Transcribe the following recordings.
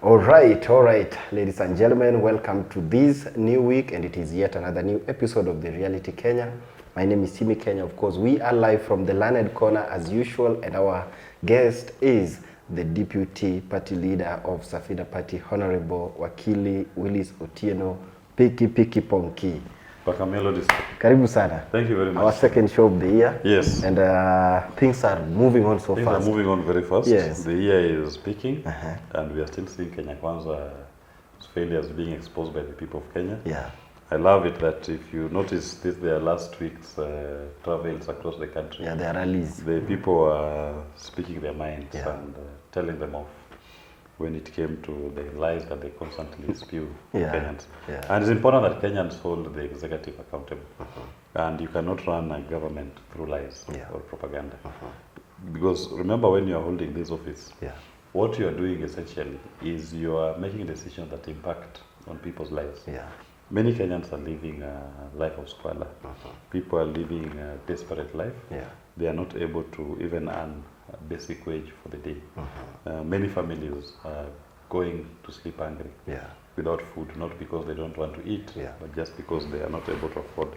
All right, ladies and gentlemen, welcome to this new week, and it is yet another new episode of the Reality Kenya. My name is Simi Kenya. Of course, we are live from the Learned Corner as usual, and our guest is the Deputy Party Leader of Safina Party, Honorable Wakili Willis Otieno Piki Ponki. Karibu sana. Thank you very much. Our second show of the year. Yes. And things are moving on so fast. Things are moving on very fast. Yes. The year is peaking, and we are still seeing Kenya Kwanza's failures being exposed by the people of Kenya. Yeah. I love it that if you notice this, their last week's travels across the country. Yeah, their rallies. The people are speaking their minds and telling them off when it came to the lies that they constantly spew to Kenyans. Yeah. And it's important that Kenyans hold the executive accountable. And you cannot run a government through lies or propaganda. Because remember, when you are holding this office, what you are doing essentially is you are making decisions that impact on people's lives. Yeah. Many Kenyans are living a life of squalor. People are living a desperate life. They are not able to even earn a basic wage for the day. Many families are going to sleep hungry without food, not because they don't want to eat, but just because they are not able to afford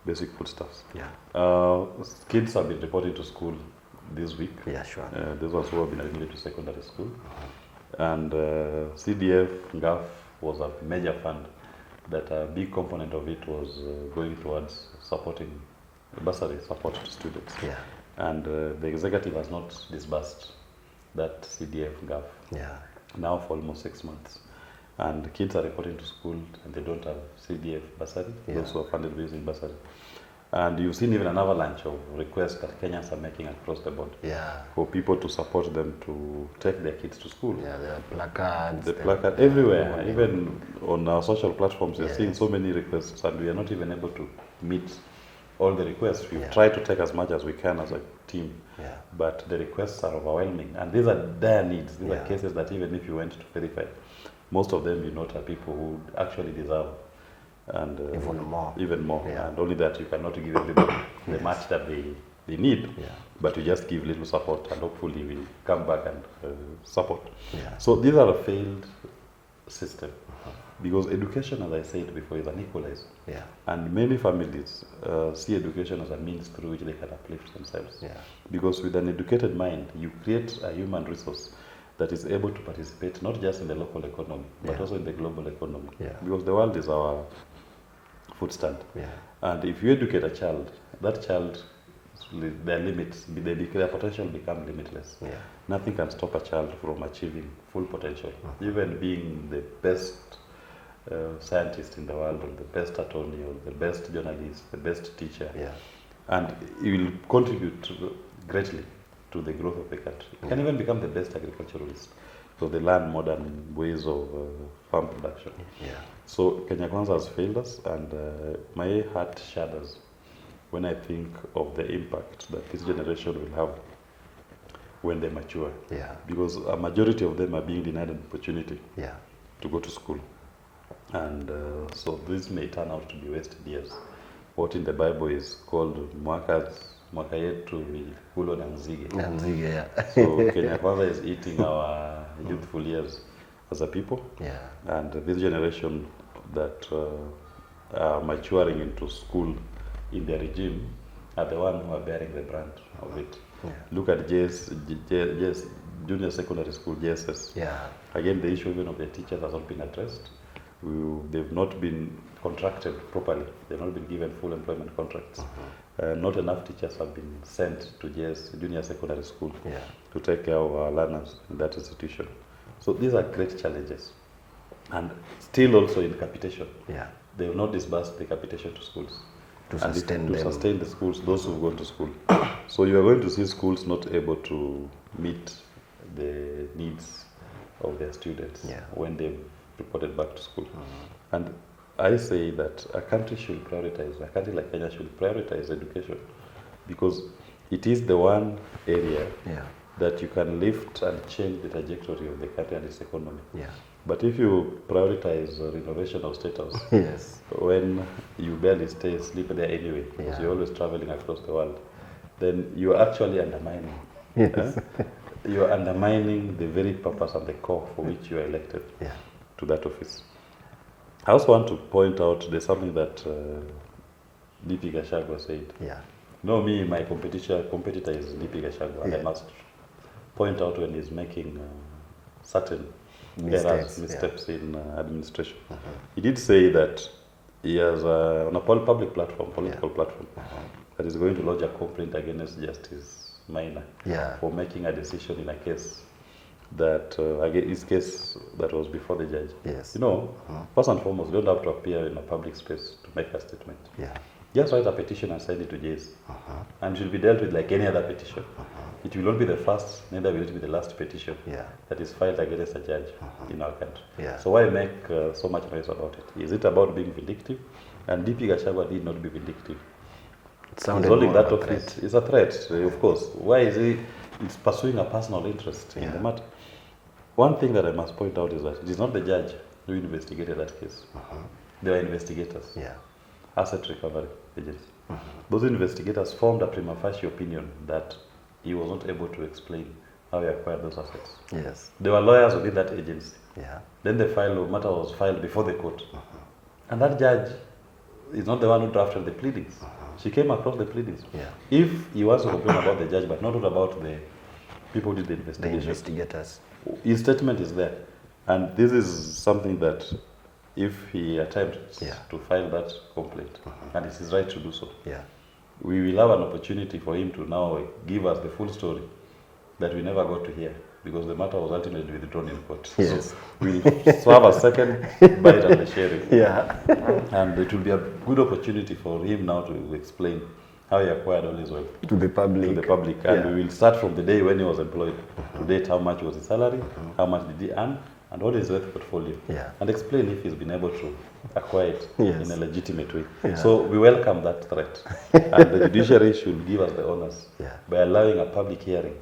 basic foodstuffs. Kids have been reporting to school this week. Those ones who have been admitted to secondary school. And CDF, GAF was a major fund that a big component of it was going towards supporting bursary support to students. And the executive has not disbursed that CDF GAF now for almost 6 months. And kids are reporting to school and they don't have CDF bursary, those who are funded using bursary. And you've seen even an avalanche of requests that Kenyans are making across the board for people to support them to take their kids to school. The placards. The placard everywhere, even on our social platforms, you're seeing so many requests, and we are not even able to meet all the requests. We've tried to take as much as we can as a team, but the requests are overwhelming. And these are dire needs. These are cases that even if you went to verify, most of them you note are people who actually deserve and even more. And only that you cannot give everybody the much that they need, but you just give little support, and hopefully we come back and support. So these are a failed system, because education, as I said before, is an equalizer. And many families see education as a means through which they can uplift themselves. Because with an educated mind, you create a human resource that is able to participate not just in the local economy, but also in the global economy. Because the world is our food stand. And if you educate a child, that child, their limits, their potential become limitless. Nothing can stop a child from achieving full potential. Even being the best scientist in the world, or the best attorney, or the best journalist, the best teacher. And it will contribute greatly to the growth of the country. You can even become the best agriculturalist, so they learn modern ways of farm production. So Kenya Kwanza has failed us, and my heart shudders when I think of the impact that this generation will have when they mature. Because a majority of them are being denied an opportunity to go to school. And so this may turn out to be wasted years. What in the Bible is called mwaka yetu kulo na nzige. So Kenya Kwanza is eating our youthful years as a people. And this generation that are maturing into school in their regime are the ones who are bearing the brunt of it. Look at junior secondary school, JSS. Again, the issue even of the teachers has not been addressed. They've not been contracted properly. They've not been given full employment contracts. Not enough teachers have been sent to junior secondary school to take care of our learners in that institution. So these are great challenges. And still also in capitation. They will not disburse the capitation to schools. To sustain the schools, those who go to school. So you are going to see schools not able to meet the needs of their students when they've reported back to school. And I say that a country like Kenya should prioritize education, because it is the one area that you can lift and change the trajectory of the country and its economy. But if you prioritize renovation of state house, when you barely sleep there anyway, because you're always traveling across the world, then you're actually undermining you are undermining the very purpose and the core for which you are elected to that office. I also want to point out there's something that DP Gachagua said. No, my competitor is DP Gachagua, and I must point out when he's making certain missteps in administration. He did say that he has on a public platform, political platform, that is going to lodge a complaint against Justice Maina for making a decision in a case that his case that was before the judge. You know, first and foremost, you don't have to appear in a public space to make a statement. Just write a petition and send it to JS, and it will be dealt with like any other petition. It will not be the first, neither will it be the last petition that is filed against a judge in our country. So why make so much noise about it? Is it about being vindictive? And DP Gachagua did not be vindictive. He's holding that office. It's a threat, of course. Why is he? It's pursuing a personal interest in the matter. One thing that I must point out is that it is not the judge who investigated that case. They were investigators, asset recovery agency. Those investigators formed a prima facie opinion that he was not able to explain how he acquired those assets. There were lawyers within that agency. Then the matter was filed before the court. And that judge is not the one who drafted the pleadings. She came across the pleadings. If he wants to complain about the judge, but not about the people who did the investigation, the investigators, his statement is there. And this is something that if he attempts to file that complaint, and it's his right to do so, we will have an opportunity for him to now give us the full story that we never got to hear, because the matter was ultimately withdrawn in court. So we'll have a second bite at the cherry. And it will be a good opportunity for him now to explain how he acquired all his wealth to the public. And we will start from the day when he was employed to date, how much was his salary, how much did he earn, and what is his wealth portfolio, and explain if he's been able to acquire it in a legitimate way. So we welcome that threat, and the judiciary should give us the honors by allowing a public hearing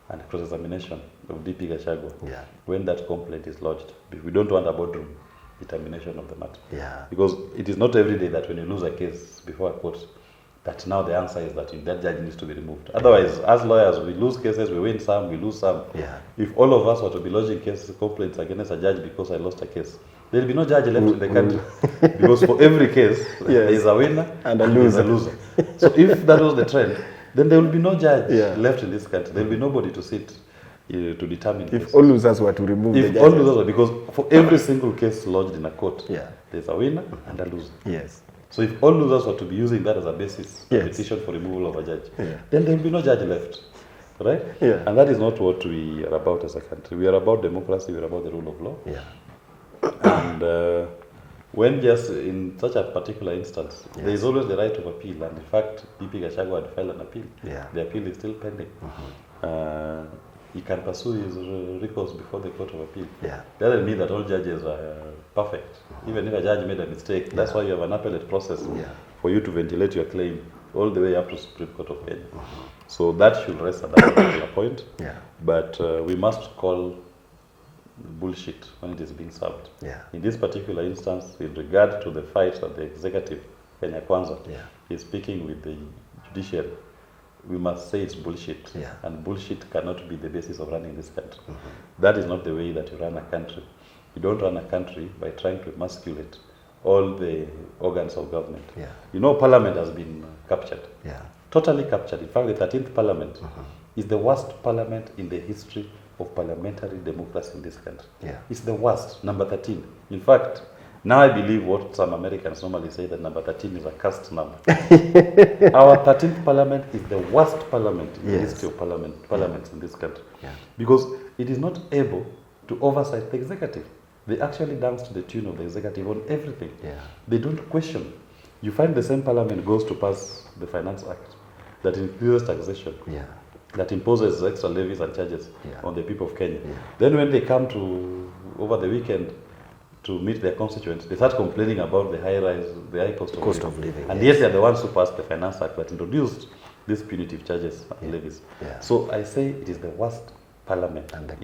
and cross-examination of DP Gachagua when that complaint is lodged. We don't want a boardroom determination of the matter, because it is not every day that when you lose a case before a court, that now the answer is that that judge needs to be removed. Otherwise, as lawyers, we lose cases, we win some, we lose some. If all of us were to be lodging complaints against a judge because I lost a case, there will be no judge left in the country. Because for every case, there is a winner and a loser. So if that was the trend, then there will be no judge left in this country. There will be nobody to sit to determine if all losers were to remove the judges. All losers were, because for every single case lodged in a court, there's a winner and a loser. So if all losers were to be using that as a basis for petition for removal of a judge, then there will be no judge left, right? And that is not what we are about as a country. We are about democracy, we are about the rule of law. And when just in such a particular instance, there is always the right of appeal. And in fact, DP Gachagua had filed an appeal. The appeal is still pending. He can pursue his recourse before the Court of Appeal. That doesn't mean that all judges are perfect. Even if a judge made a mistake, that's why you have an appellate process for you to ventilate your claim all the way up to Supreme Court of Kenya. So that should rest at that particular point. But we must call bullshit when it is being served. In this particular instance, with regard to the fight that the executive, Kenya Kwanza, is speaking with the judiciary, we must say it's bullshit. And bullshit cannot be the basis of running this country. That is not the way that you run a country. You don't run a country by trying to emasculate all the organs of government. You know, Parliament has been captured. Totally captured. In fact, the 13th Parliament is the worst Parliament in the history of parliamentary democracy in this country. It's the worst, number 13. In fact, now I believe what some Americans normally say, that number 13 is a cursed number. Our 13th Parliament is the worst Parliament in the history of parliaments in this country. Because it is not able to oversight the executive. They actually dance to the tune of the executive on everything. They don't question. You find the same Parliament goes to pass the Finance Act that increases taxation, that imposes extra levies and charges on the people of Kenya. Then when they come to, over the weekend, to meet their constituents, they start complaining about the high cost of living. And yet they are the ones who passed the Finance Act that introduced these punitive charges and levies. So I say it is the worst Parliament. And the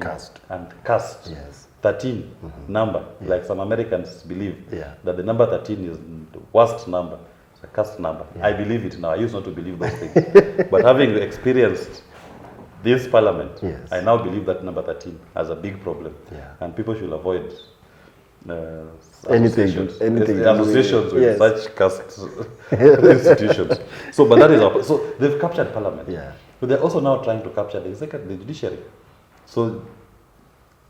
cast. 13 number, like some Americans believe that the number 13 is the worst number. It's a cursed number. I believe it now. I used not to believe those things. But having experienced this parliament, Yes. I now believe that number 13 has a big problem. Yeah. And people should avoid Anything associations with yes. such caste institutions. So, but that is so they've captured parliament. Yeah. But they're also now trying to capture the judiciary. So,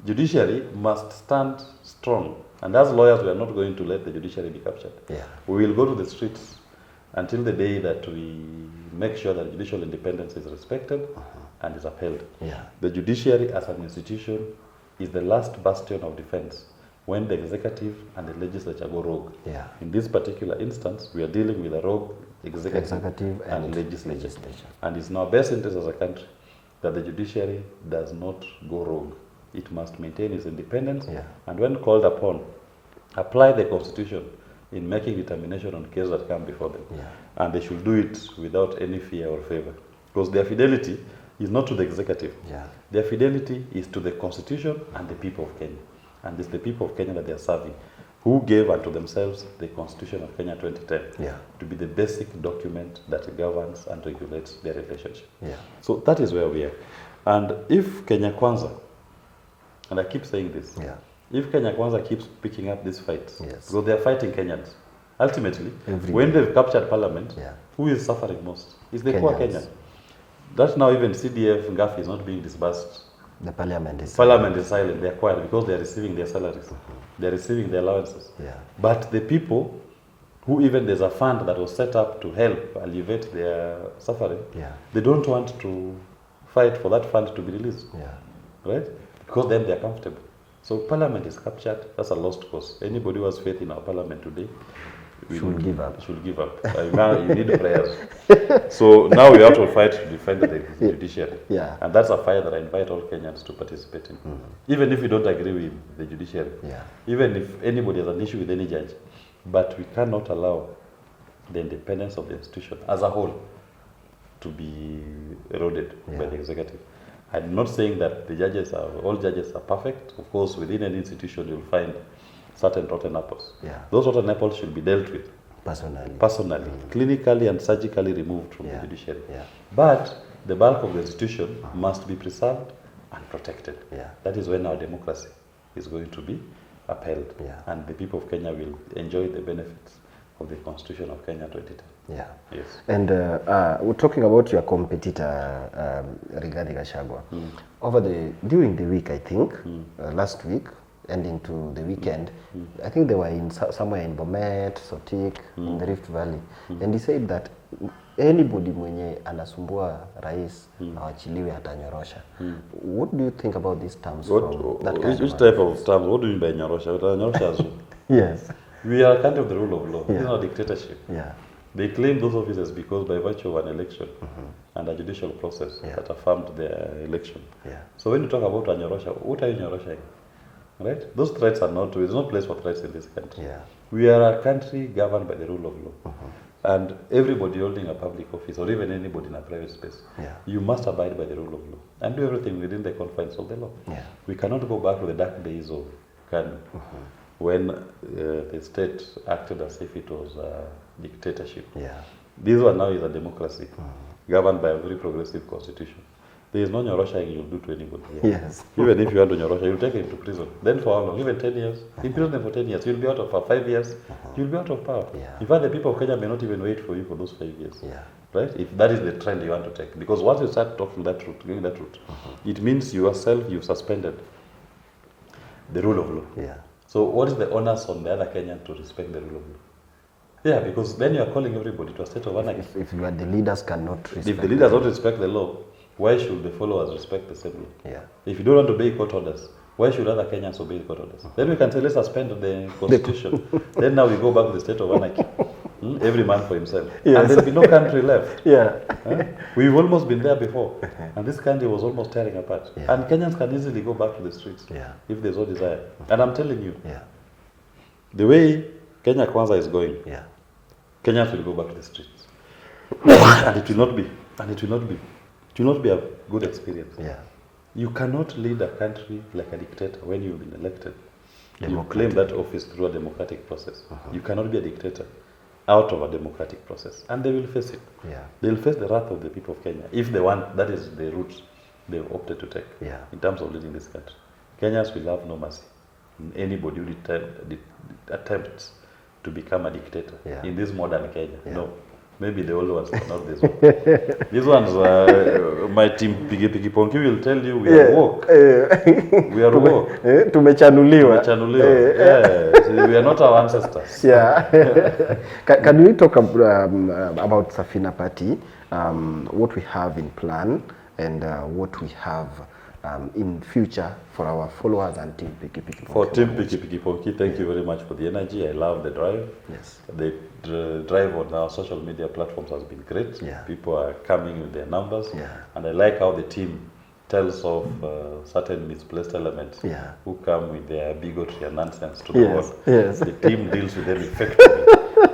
judiciary must stand strong. And as lawyers, we are not going to let the judiciary be captured. Yeah. We will go to the streets until the day that we make sure that judicial independence is respected and is upheld. Yeah. The judiciary as an institution is the last bastion of defense when the executive and the legislature go rogue. Yeah. In this particular instance, we are dealing with a rogue executive and legislature. And it's in our best interest as a country that the judiciary does not go rogue. It must maintain its independence, and when called upon, apply the constitution in making determination on cases that come before them. Yeah. And they should do it without any fear or favor. Because their fidelity is not to the executive. Yeah. Their fidelity is to the constitution and the people of Kenya. And it's the people of Kenya that they are serving, who gave unto themselves the Constitution of Kenya 2010 to be the basic document that governs and regulates their relationship. Yeah. So that is where we are. And if Kenya Kwanza, and I keep saying this, if Kenya Kwanza keeps picking up these fights, because they are fighting Kenyans, ultimately, when they've captured parliament, who is suffering most? It's the poor Kenyan. That's now even CDF Ngafi is not being disbursed. The parliament is silent. They are quiet because they are receiving their salaries. They are receiving their allowances. Yeah. But the people who even there's a fund that was set up to help alleviate their suffering, they don't want to fight for that fund to be released. Right? Because then they are comfortable. So parliament is captured. That's a lost cause. Anybody who has faith in our parliament today should give up. Now you need prayers. So now we have to fight to defend the judiciary. Yeah. And that's a fight that I invite all Kenyans to participate in. Even if you don't agree with the judiciary. Even if anybody has an issue with any judge. But we cannot allow the independence of the institution as a whole to be eroded by the executive. I'm not saying that all judges are perfect. Of course, within any institution, you'll find certain rotten apples. Those rotten apples should be dealt with personally, clinically and surgically removed from the judiciary. But the bulk of the institution must be preserved and protected. That is when our democracy is going to be upheld, and the people of Kenya will enjoy the benefits of the Constitution of Kenya 2010. Yes. And we're talking about your competitor, Rigathi Gachagua. During the week, I think, last week, ending to the weekend, I think they were somewhere in Bomet, Sotik, in the Rift Valley. And he said that anybody mwenye anasumbua rais awachiliwe atanyorosha. What do you think about these terms? Which type of terms? What do you mean by nyorosha? Nyorosha yes. We are a country of the rule of law. This is not a dictatorship. They claim those offices because by virtue of an election and a judicial process that affirmed their election. So when you talk about nyorosha, what are you nyoroshing? Right? Those threats are not, there's no place for threats in this country. We are a country governed by the rule of law. And everybody holding a public office, or even anybody in a private space, you must abide by the rule of law and do everything within the confines of the law. We cannot go back to the dark days of Kanu, when the state acted as if it was a dictatorship. This one now is a democracy, governed by a very progressive constitution. There is no nyorosha you'll do to anybody. Even if you want to nyorosha, you'll take him to prison. Then for how long? Even 10 years? Imprison them for 10 years. You'll be out of 5 years. You'll be out of power. In fact, the people of Kenya may not even wait for you for those 5 years. Right? If that is the trend you want to take. Because once you start talking that route, going that route, it means yourself, you've suspended the rule of law. So what is the onus on the other Kenyan to respect the rule of law? Because then you are calling everybody to a state of anarchy. If the leaders cannot respect If the leaders don't respect the law, why should the followers respect the same law? If you don't want to obey court orders, why should other Kenyans obey court orders? Then we can say, let's suspend the constitution. Then now we go back to the state of anarchy. Every man for himself. And there'll be no country left. We've almost been there before. And this country was almost tearing apart. And Kenyans can easily go back to the streets if there's no desire. And I'm telling you, the way Kenya Kwanza is going, Kenyans will go back to the streets. And it will not be. It will not be a good experience. You cannot lead a country like a dictator when you've been elected. You claim that office through a democratic process. You cannot be a dictator out of a democratic process. And they will face it. They will face the wrath of the people of Kenya if they want, that is the route they've opted to take Yeah. in terms of leading this country. Kenyans will have no mercy in anybody who attempts to become a dictator in this modern Kenya. No. Maybe the old ones, but not this one. These ones, my team Piki Ponki will tell you we are woke. We are woke. Tumechanuliwa. Yes, we are not our ancestors. Yeah. Can we talk about Safina Party, what we have in plan and what we have in future for our followers and Team Piki Piki Ponki? For Team Piki Piki Ponki, thank you very much for the energy. I love the drive. Yes. The drive on our social media platforms has been great. Yeah. People are coming with their numbers. Yeah. And I like how the team tells of certain misplaced elements who come with their bigotry and nonsense to the world. Yes. The team deals with them effectively.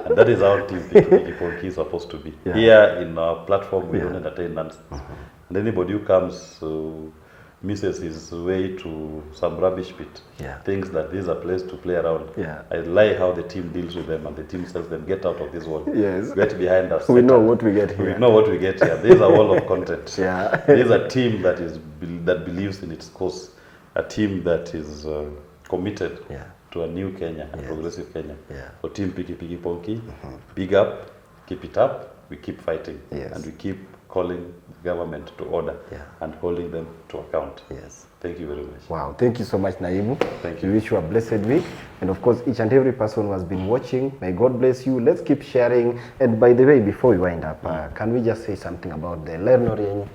And that is how Team Piki Piki Ponki is supposed to be. Yeah. Here in our platform, we don't entertain nonsense. And anybody who comes misses his way to some rubbish pit, thinks that this is a place to play around. I like how the team deals with them, and the team tells them, get out of this world. Yes. Get behind us. We know what we get here. We know what we get here. There's a wall of content. There's a team that believes in its cause, a team that is committed to a new Kenya, a progressive Kenya. For Team Piki Piki Ponki, big up, keep it up, we keep fighting, and we keep calling the government to order and holding them to account. Thank you very much. Wow, thank you so much, Naibu. Thank you. We wish you a blessed week. And of course, each and every person who has been watching, may God bless you. Let's keep sharing. And by the way, before we wind up, can we just say something about the Lernorien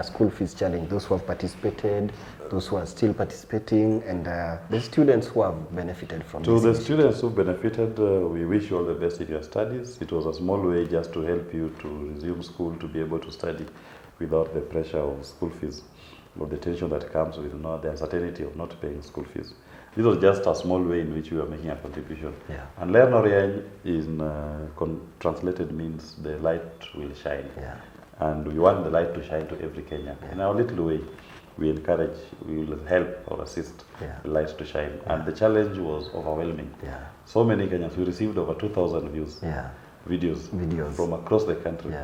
school fees challenge, those who have participated, those who are still participating, and the students who have benefited from to this the initiative. Students who benefited, we wish you all the best in your studies. It was a small way just to help you to resume school, to be able to study without the pressure of school fees, or the tension that comes with the uncertainty of not paying school fees. This was just a small way in which we are making a contribution. And Lernorien translated means the light will shine. And we want the light to shine to every Kenyan. In our little way, we encourage, we will help or assist the light to shine. And the challenge was overwhelming. So many Kenyans, we received over 2,000 views, videos from across the country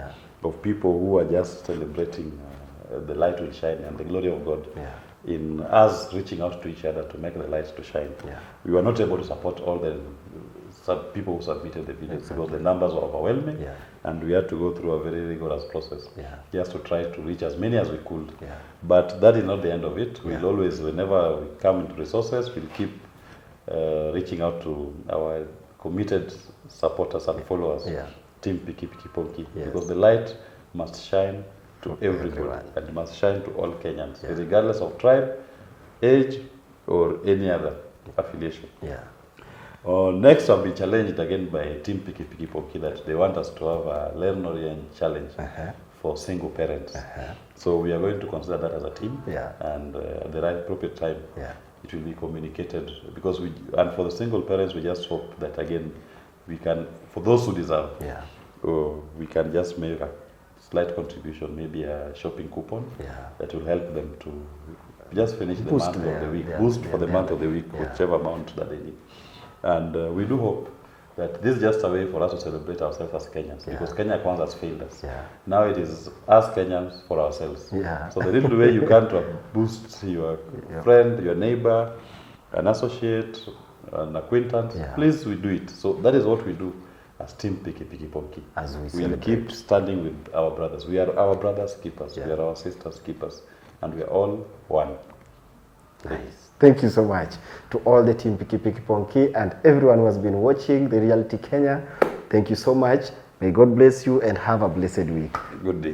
of people who are just celebrating the light will shine and the glory of God in us reaching out to each other to make the light to shine. We were not able to support all the people who submitted the videos because the numbers were overwhelming, and we had to go through a very rigorous process just to try to reach as many as we could. But that is not the end of it. We'll always, whenever we come into resources, we'll keep reaching out to our committed supporters and followers, Team Piki Piki Ponki, because the light must shine to everybody and must shine to all Kenyans, regardless of tribe, age, or any other affiliation. Next, I'll be challenged again by Team Piki Piki Ponki that they want us to have a Lernorien challenge for single parents. So we are going to consider that as a team, and at the right appropriate time, it will be communicated. Because and for the single parents, we just hope that again we can, for those who deserve, we can just make a slight contribution, maybe a shopping coupon that will help them to just finish the month of the week, boost for the month of the week, whichever amount that they need. And we do hope that this is just a way for us to celebrate ourselves as Kenyans, because Kenya Kwanza has failed us. Now it is us Kenyans for ourselves. So the little way you can to boost your friend, your neighbor, an associate, an acquaintance, please, we do it. So that is what we do as Team Piki Piki Ponki. As we will keep standing with our brothers. We are our brothers' keepers. We are our sisters' keepers. And we are all one. Nice. Thank you so much to all the Team Piki Piki Ponki and everyone who has been watching the Reality Kenya. Thank you so much. May God bless you and have a blessed week. Good day.